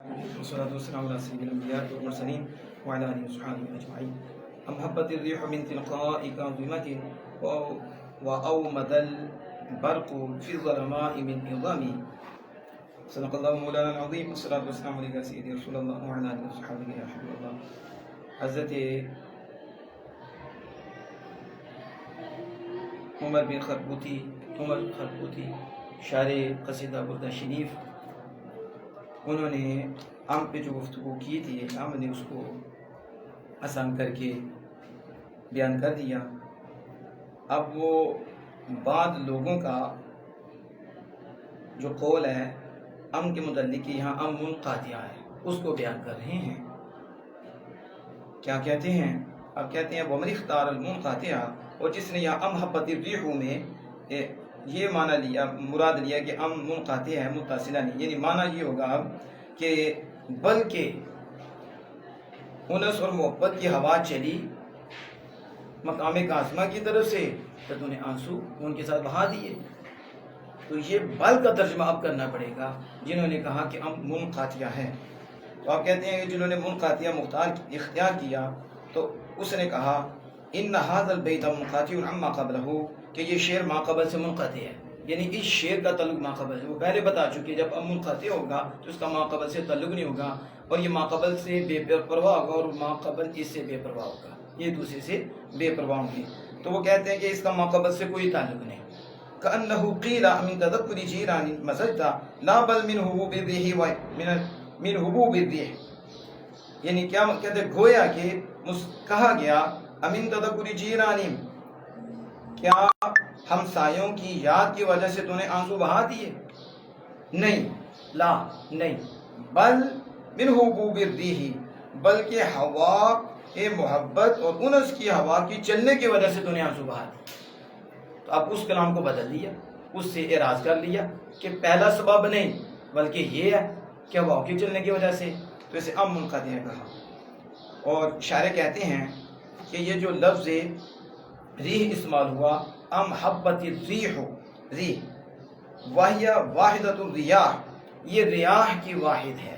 والصلاة والسلام على سيد الأنبياء والمرسلين وعلى آله وصحبه أجمعين. أم هبت الريح من تلقاء كاظمة وأومد البرق في الظلماء من عظام. صدق الله مولانا العظيم. والصلاة والسلام على سيدي رسول الله وعلى آله وصحبه يا حبيب الله. حضرت عمر خربوتی شاعر قصیدہ بردہ شریف، انہوں نے ام پہ جو گفتگو کی تھی، ام نے اس کو آسان کر کے بیان کر دیا. اب وہ بعض لوگوں کا جو قول ہے ام کے متعلق یہاں ام منقطع ہے، اس کو بیان کر رہے ہیں. کیا کہتے ہیں؟ اب کہتے ہیں وَمَنِ اخْتَارَ الْمُنْقَطِعَ، اور جس نے یہاں ام حبت الرِّیحُ میں یہ معنی لیا، مراد لیا کہ ام منقطع ہے، متصلہ نہیں، یعنی معنی یہ ہوگا کہ بلکہ انس اور محبت کی ہوا چلی مقام قاسمہ کی طرف سے تو انہیں آنسو ان کے ساتھ بہا دیے. تو یہ بل کا ترجمہ اب کرنا پڑے گا جنہوں نے کہا کہ ام منقطع ہے. تو آپ کہتے ہیں کہ جنہوں نے منقطع اختیار کیا تو اس نے کہا ان هذا البیت منقطع عما قبلہ، کہ یہ شعر ما قبل سے منقطع ہے، یعنی اس شعر کا تعلق ما قبل سے. وہ پہلے بتا چکے جب ام منقطع ہوگا تو اس کا ما قبل سے تعلق نہیں ہوگا، اور یہ ما قبل سے بے پرواہ ہوگا اور ما قبل اس سے بے پرواہ ہوگا، یہ دوسرے سے بے پرواہ ہوں گے. تو وہ کہتے ہیں کہ اس کا ما قبل سے کوئی تعلق نہیں. كأنه قيل من تذكر جيران مسجد لا بل من هبوب الريح من هبوب الريح، یعنی کیا کہتے ہیں گویا کہ کہا گیا امین تذکر جیران، کیا ہمسایوں کی یاد کی وجہ سے تو نے آنسو بہا دیے؟ نہیں، لا نہیں، بل من حبوب الریح، بلکہ ہوا کے محبت اور انس کی ہوا کی چلنے کی وجہ سے تو نے آنسو بہا دیے. تو اب اس کلام کو بدل دیا، اس سے اعراض کر لیا کہ پہلا سبب نہیں بلکہ یہ ہے کہ ہوا کے چلنے کی وجہ سے، تو اسے ام منقطع کہا. اور شاعر کہتے ہیں کہ یہ جو لفظ ریح استعمال ہوا، ام حبت الریح، ریح وہی واحدۃ الریاح، یہ ریاح کی واحد ہے.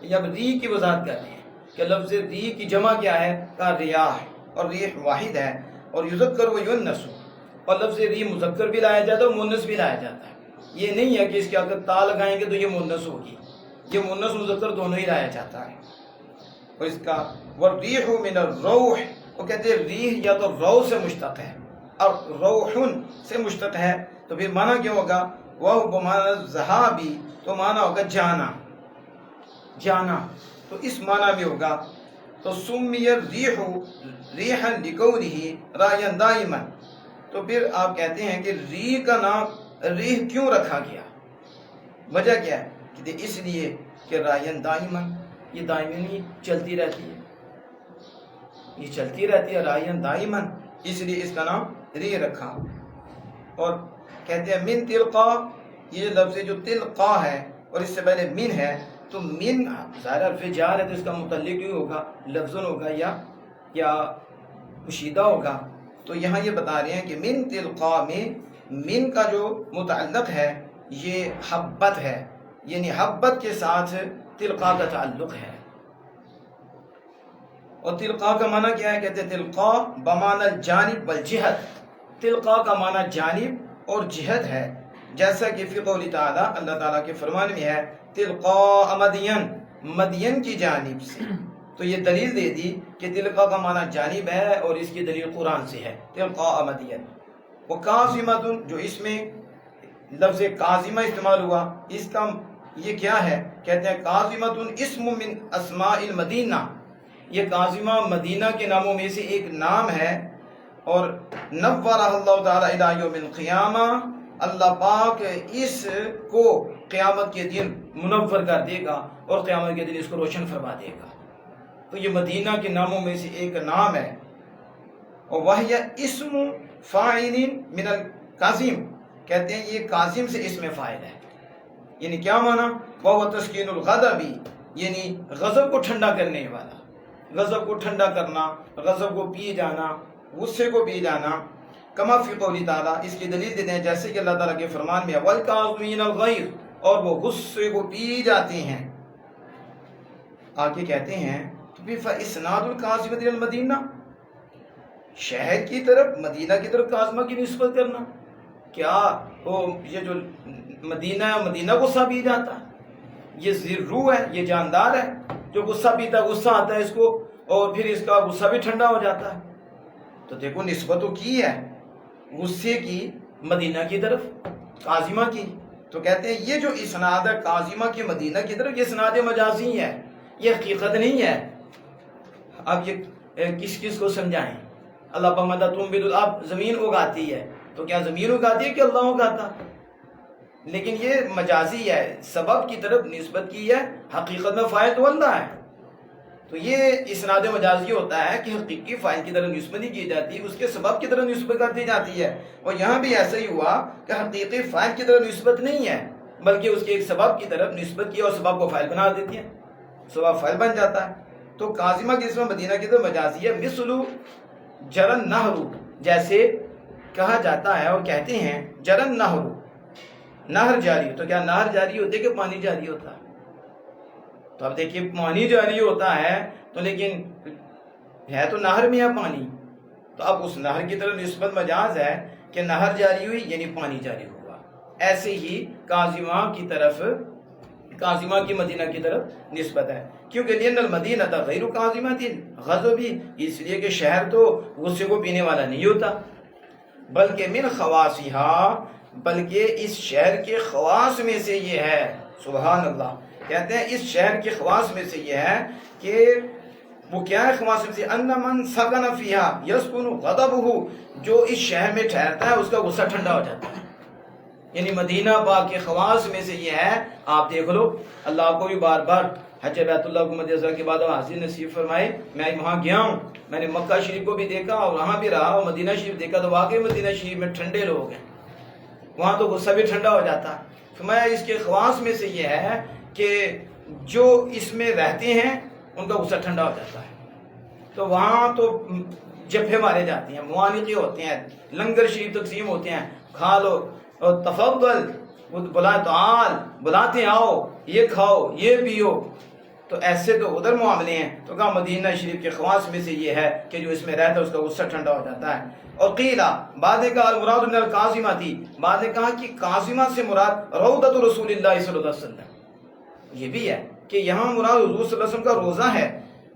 جب ریح کی وضاحت کرتے ہیں کہ لفظ ریح کی جمع کیا ہے، کہا ریاح، اور ریح واحد ہے. اور یذکر و یونس، اور لفظ ریح مذکر بھی لایا جاتا ہے اور مؤنث بھی لایا جاتا ہے. یہ نہیں ہے کہ اس کے اگر تا لگائیں گے تو یہ مؤنث ہوگی، یہ مؤنث مذکر دونوں ہی لایا جاتا ہے. اور اس کا والریح من الروح، وہ کہتے ہیں ریح یا تو روح سے مشتق ہے اور روحن سے مشتق ہے، تو پھر معنی کیا ہوگا؟ وہ بمعنی ذہابی، تو معنی ہوگا جانا، جانا، تو اس معنی میں ہوگا. تو سمی الریح ریحا لکونہ رایا دائما، تو پھر آپ کہتے ہیں کہ ریح کا نام ریح کیوں رکھا گیا؟ وجہ کیا ہے؟ کہ اس لیے کہ رایان دائمن، یہ دائمن ہی چلتی رہتی ہے، یہ چلتی رہتی ہے رایان دائمن، اس لیے اس کا نام ریح رکھا. اور کہتے ہیں من تلقا، یہ لفظ جو تلقا ہے اور اس سے پہلے من ہے، تو من ظاہر حرف جار ہے تو اس کا متعلق ہی ہوگا، لفظن ہوگا یا مشیدہ ہوگا. تو یہاں یہ بتا رہے ہیں کہ من تلقا میں من کا جو متعلق ہے یہ حبت ہے، یعنی حبت کے ساتھ تلقا کا تعلق ہے. اور تلقا کا معنی کیا ہے؟ کہتے ہیں تلقا بمعنی الجانب والجہت، تلقا کا معنی جانب اور جہت ہے، جیسا کہ فی قول تعالی، اللہ تعالیٰ کے فرمان میں ہے تلقا مدین، مدین کی جانب سے. تو یہ دلیل دے دی کہ تلقا کا معنی جانب ہے اور اس کی دلیل قرآن سے ہے، تلقا مدین. وہ کاظمۃ، جو اس میں لفظ کاظمہ استعمال ہوا، اس کا یہ کیا ہے؟ کہتے ہیں کاظمۃ اسم من اسماء المدینہ، یہ کاظمہ مدینہ کے ناموں میں سے ایک نام ہے. اور نورہ اللہ تعالی الی یوم القیامہ، اللہ پاک اس کو قیامت کے دن منور کر دے گا اور قیامت کے دن اس کو روشن فرما دے گا. تو یہ مدینہ کے ناموں میں سے ایک نام ہے. اور وہی اسم فاعل من الکاظم، کہتے ہیں یہ کاظم سے اسم فاعل ہے. یعنی کیا معنی؟ وہ تسکین الغضب، یعنی غضب کو ٹھنڈا کرنے والا، غضب کو ٹھنڈا کرنا، غضب کو پی جانا، غصے کو پی جانا. کما فی قول تعالیٰ، اس کی دلیل دیتے ہیں جیسے کہ اللہ تعالیٰ کے فرمان میں والکاظمین الغیظ، اور وہ غصے کو پی جاتے ہیں. آگے کہتے ہیں تو پھر فاسناد القاصمۃ الی المدینہ، شہر کی طرف مدینہ کی طرف قاصمہ کی نسبت کرنا، کیا وہ یہ جو مدینہ ہے مدینہ غصہ پی جاتا ہے؟ یہ روح ہے، یہ جاندار ہے جو غصہ پیتا ہے، غصہ آتا ہے اس کو اور پھر اس کا غصہ بھی ٹھنڈا ہو جاتا ہے۔ تو دیکھو نسبت تو کی ہے غصے کی مدینہ کی طرف، قاصمہ کی، تو کہتے ہیں یہ جو اسناد ہے قاصمہ کی مدینہ کی طرف، یہ اسناد مجازی ہے، یہ حقیقت نہیں ہے۔ اب یہ کس کس کو سمجھائیں؟ اللہ بمدہ تنبت، اب زمین اگاتی ہے تو کیا زمین اگاتی ہے کہ اللہ اگاتا؟ لیکن یہ مجازی ہے، سبب کی طرف نسبت کی ہے، حقیقت میں فاعل تو اللہ ہے۔ تو یہ اسناد مجازی ہوتا ہے کہ حقیقی فاعل کی طرف نسبت نہیں کی جاتی، اس کے سبب کی طرف نسبت کر دی جاتی ہے۔ اور یہاں بھی ایسا ہی ہوا کہ حقیقی فاعل کی طرف نسبت نہیں ہے بلکہ اس کے ایک سبب کی طرف نسبت کی اور سبب کو فاعل بنا دیتی ہے، سبب فاعل بن جاتا ہے۔ تو قاصمہ کی اسم مدینہ کی طرف مجازی ہے، مثل جرن نہر، جیسے کہا جاتا ہے اور کہتے ہیں جرن نہر، نہر جاری، تو کیا نہر جاری ہوتی ہے کہ پانی جاری ہوتا ہے؟ تو اب دیکھیے پانی جاری ہوتا ہے تو لیکن ہے تو نہر میں ہے پانی، تو اب اس نہر کی طرف نسبت مجاز ہے کہ نہر جاری ہوئی یعنی پانی جاری ہوا۔ ایسے ہی قاصمہ کی طرف، قاصمہ کی مدینہ کی طرف نسبت ہے، کیونکہ لأن المدینہ غیر قاصمۃ غضب، اس لیے کہ شہر تو غصے کو پینے والا نہیں ہوتا، بلکہ من خواصہا، بلکہ اس شہر کے خواص میں سے یہ ہے، سبحان اللہ، کہتے ہیں اس شہر کے خواص میں سے یہ ہے کہ وہ کیا ہے خواص میں سے، ان من سکن فیہا یسکن غضبہ، جو اس شہر میں ٹھہرتا ہے اس کا غصہ ٹھنڈا ہو جاتا ہے۔ یعنی مدینہ پاک کے خواص میں سے یہ ہے، آپ دیکھ لو، اللہ کو بھی بار بار حج بیت اللہ کو مدینہ کے بعد حاضر نصیب فرمائے، میں وہاں گیا ہوں، میں نے مکہ شریف کو بھی دیکھا اور وہاں بھی رہا اور مدینہ شریف دیکھا، تو واقعی مدینہ شریف میں ٹھنڈے لوگ ہیں، وہاں تو غصہ بھی ٹھنڈا ہو جاتا ہے۔ فرمایا اس کے خواص میں سے یہ ہے کہ جو اس میں رہتے ہیں ان کا غصہ ٹھنڈا ہو جاتا ہے۔ تو وہاں تو جبھے مارے جاتے ہیں، موانقے ہوتے ہیں، لنگر شریف تقسیم ہوتے ہیں، کھا لو اور تفضل، بلا تعال، بلاتے آؤ، یہ کھاؤ یہ پیو، تو ایسے تو ادھر معاملے ہیں۔ تو کہا مدینہ شریف کے خواص میں سے یہ ہے کہ جو اس میں رہتا ہے اس کا غصہ ٹھنڈا ہو جاتا ہے۔ اور قیلہ، بعد نے کہا المراد من القاصمہ تھی، بعد نے کہا کہ قاصمہ سے مراد روضۃ رسول اللہ صلی اللہ علیہ وسلم، یہ بھی ہے کہ یہاں مراد حضور صلی اللہ علیہ وسلم کا روزہ ہے،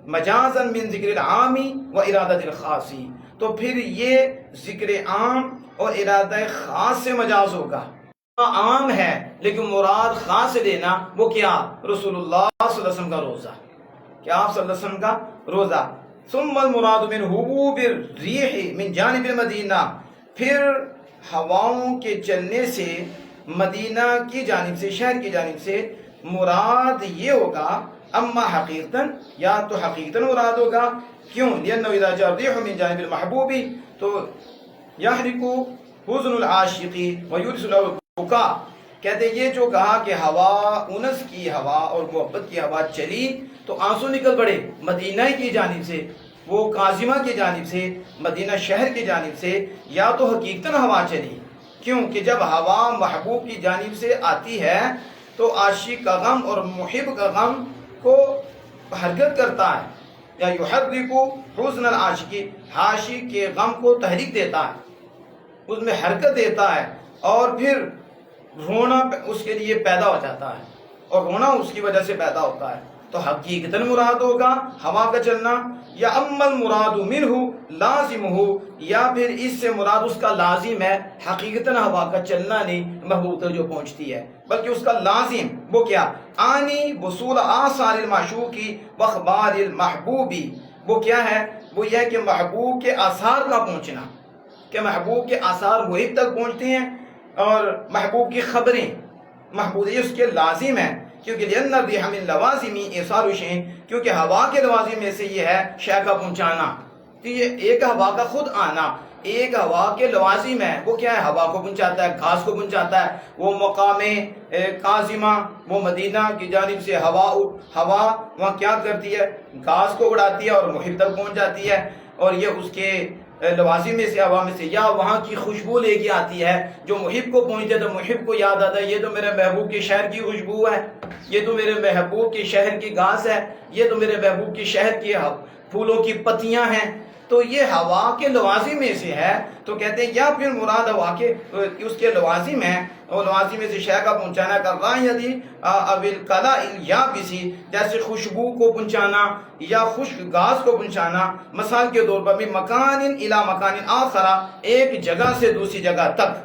مجازا من ذکر العام و ارادۃ الخاص، تو پھر یہ ذکر عام اور ارادہ خاص سے مجاز ہوگا، عام ہے لیکن مراد خاص لینا وہ کیا، رسول اللہ صلی اللہ علیہ وسلم کا روزہ، کیا آپ صلی اللہ علیہ وسلم کا روزہ۔ ثم المراد من حبوب الریح من جانب المدینہ، پھر ہواؤں کے چلنے سے مدینہ کی جانب سے، شہر کی جانب سے مراد یہ ہوگا، اما حقیقتاً، یا تو حقیقتاً مراد ہوگا، کیوں، لأنه اذا جاء الريح من جانب المحبوب تو يحرق حزن العاشق ويورث له البكاء، کہتے ہیں یہ جو کہا کہ ہوا، انس کی ہوا اور محبت کی ہوا چلی تو آنسو نکل پڑے مدینہ کی جانب سے، وہ قاصمہ کی جانب سے، مدینہ شہر کی جانب سے، یا تو حقیقتاً ہوا چلی، کیوں کہ جب ہوا محبوب کی جانب سے آتی ہے تو عاشق کا غم اور محب کا غم کو حرکت کرتا ہے، یا یحرک حزن العاشق، عاشق کے غم کو تحریک دیتا ہے، اس میں حرکت دیتا ہے، اور پھر رونا اس کے لیے پیدا ہو جاتا ہے، اور رونا اس کی وجہ سے پیدا ہوتا ہے، تو حقیقتاً مراد ہوگا ہوا کا چلنا، یا اما المراد منہ لازم ہو، یا پھر اس سے مراد اس کا لازم ہے، حقیقتاً ہوا کا چلنا نہیں محبوب تک جو پہنچتی ہے، بلکہ اس کا لازم وہ کیا، آنی وصول آثار المعشوقی واخبار المحبوبی، وہ کیا ہے، وہ یہ ہے کہ محبوب کے آثار کا پہنچنا، کہ محبوب کے آثار محب تک پہنچتے ہیں، اور محبوب کی خبریں محبوب اس کے لازم ہیں، کیونکہ لأن الريح من لوازم ایصال شيء، کیونکہ ہوا کے لوازم میں سے یہ ہے شے کا پہنچانا، تو یہ ایک ہوا کا خود آنا ایک ہوا کے لوازم ہے، وہ کیا ہے، ہوا کو پہنچاتا ہے، گھاس کو پہنچاتا ہے، وہ مقام قاصمہ، وہ مدینہ کی جانب سے ہوا وہاں کیا کرتی ہے، گھاس کو اڑاتی ہے اور محب تک پہنچ جاتی ہے، اور یہ اس کے لوازم میں سے ہوا میں سے، یا وہاں کی خوشبو لے کے آتی ہے، جو محب کو پہنچے تو محب کو یاد آتا ہے یہ تو میرے محبوب کے شہر کی خوشبو ہے، یہ تو میرے محبوب کے شہر کی گھاس ہے، یہ تو میرے محبوب کے شہر کی پھولوں کی پتیاں ہیں، تو یہ ہوا کے لوازم میں سے ہے۔ تو کہتے ہیں یا پھر مراد ہوا کے اس کے لوازم ہیں، اور لوازم میں سے شے کا پہنچانا کر رہا ہے یدی ابل کلا یا بسی، جیسے خوشبو کو پہنچانا یا خشک گھاس کو پہنچانا، مثال کے طور پر بھی مکان الی مکان آخر، ایک جگہ سے دوسری جگہ تک،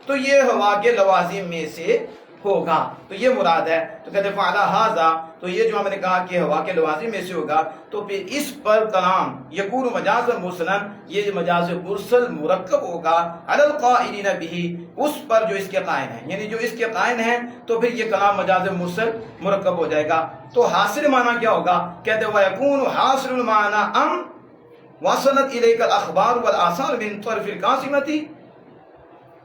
تو یہ ہوا کے لوازم میں سے ہوگا، تو یہ مراد ہے۔ تو کہتے ہیں فعلی ھذا، تو یہ جو ہم نے کہا کہ ہوا کے لوازم میں سے ہوگا، تو پھر اس پر کلام یکون مجاز مرسلا، یہ مجاز مرسل مرکب ہوگا علی القائلین بہ، اس پر جو اس کے قائل ہیں، یعنی جو اس کے قائل ہیں، تو پھر یہ کلام مجاز مرسل مرکب ہو جائے گا۔ تو حاصل معنی کیا ہوگا؟ کہتے ہیں وَيَكُونُ حاصل المعنی ام وصلت الیک الاخبار والآثار من طرف القاسمتی،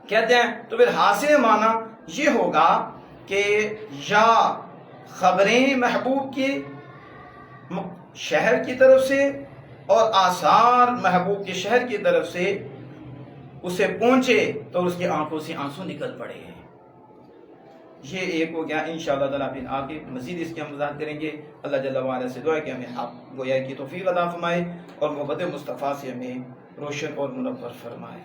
کہتے ہیں تو پھر حاصل معنی یہ ہوگا کہ یا خبریں محبوب کے شہر کی طرف سے اور آثار محبوب کے شہر کی طرف سے اسے پہنچے تو اس کی آنکھوں سے آنسو نکل پڑے ہیں۔ یہ ایک ہو گیا، انشاءاللہ تعالیٰ پھر آگے مزید اس کی ہم وضاحت کریں گے۔ اللہ جل وعلا سے دعا ہے کہ ہمیں حق گویا کی توفیق عطا فرمائے اور محبت مصطفیٰ سے ہمیں روشن اور منور فرمائے۔